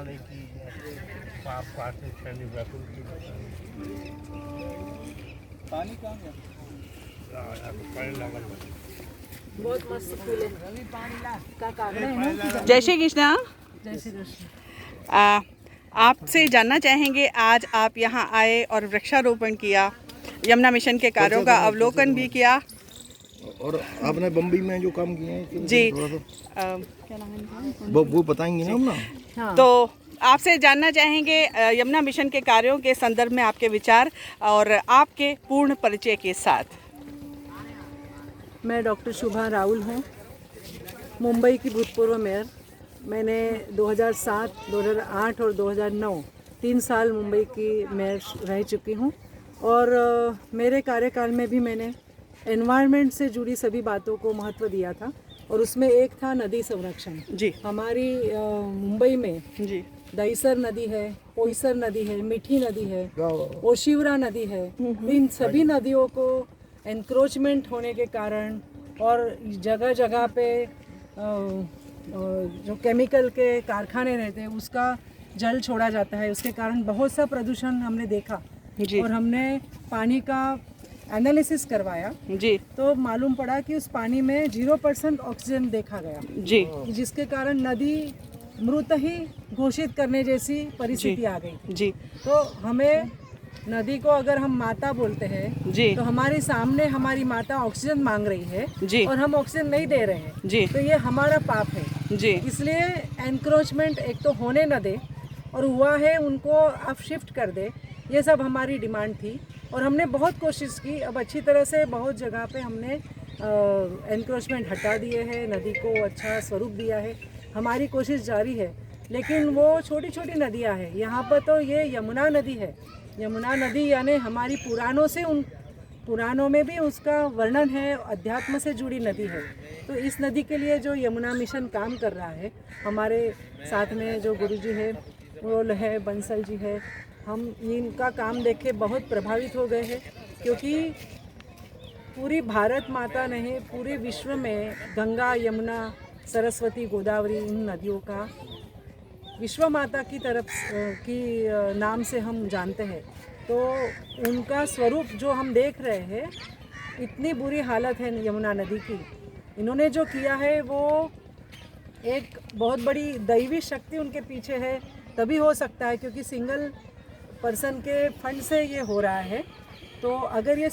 बनाने की पाप पाठक शनि व्याकुल की पानी कहाँ गया? पानी लगा बहुत मस्त फूल है। जय श्री कृष्णा। जय श्री कृष्ण। आपसे जानना चाहेंगे, आज आप यहाँ आए और वृक्षारोपण किया, यमुना मिशन के कार्यों का अवलोकन भी किया, और आपने बम्बई में जो काम किए हैं जी क्या नाम है वो बताएंगे ना हम ना। हाँ। तो आपसे जानना चाहेंगे यमुना मिशन के कार्यों के संदर्भ में आपके विचार और आपके पूर्ण परिचय के साथ। मैं डॉक्टर शुभा राहुल हूँ, मुंबई की भूतपूर्व मेयर। मैंने 2007, 2008 और 2009 3 साल मुंबई की मेयर रह चुकी हूँ। और मेरे कार्यकाल में भी मैंने एनवायरनमेंट से जुड़ी सभी बातों को महत्व दिया था, और उसमें एक था नदी संरक्षण। जी हमारी मुंबई में जी दहीसर नदी है, पोईसर नदी है, मीठी नदी है, ओशिवरा नदी है। इन सभी नदियों को एनक्रोचमेंट होने के कारण और जगह जगह पे जो केमिकल के कारखाने रहते हैं उसका जल छोड़ा जाता है, उसके कारण बहुत सा प्रदूषण हमने देखा। जी और हमने पानी का एनालिसिस करवाया जी तो मालूम पड़ा कि उस पानी में 0% ऑक्सीजन देखा गया, जी जिसके कारण नदी मृत ही घोषित करने जैसी परिस्थिति आ गई। जी तो हमें नदी को अगर हम माता बोलते हैं जी तो हमारे सामने हमारी माता ऑक्सीजन मांग रही है जी और हम ऑक्सीजन नहीं दे रहे हैं, जी तो ये हमारा पाप है। जी इसलिए एनक्रोचमेंट एक तो होने न दे, और हुआ है उनको अब शिफ्ट कर दे, ये सब हमारी डिमांड थी। और हमने बहुत कोशिश की, अब अच्छी तरह से बहुत जगह पे हमने एनक्रोचमेंट हटा दिए हैं, नदी को अच्छा स्वरूप दिया है, हमारी कोशिश जारी है। लेकिन वो छोटी छोटी नदियाँ हैं, यहाँ पर तो ये यमुना नदी है। यमुना नदी यानी हमारी पुराणों से पुराणों में भी उसका वर्णन है, अध्यात्म से जुड़ी नदी है। तो इस नदी के लिए जो यमुना मिशन काम कर रहा है, हमारे साथ में जो गुरुजी है वो है बंसल जी है, हम इनका काम देख के बहुत प्रभावित हो गए हैं। क्योंकि पूरी भारत माता नहीं, पूरे विश्व में गंगा, यमुना, सरस्वती, गोदावरी, इन नदियों का विश्व माता की तरफ की नाम से हम जानते हैं। तो उनका स्वरूप जो हम देख रहे हैं, इतनी बुरी हालत है यमुना नदी की। इन्होंने जो किया है वो एक बहुत बड़ी दैवी शक्ति उनके पीछे है, तभी हो सकता है, क्योंकि सिंगल पर्सन के फंड से ये हो रहा है। तो अगर ये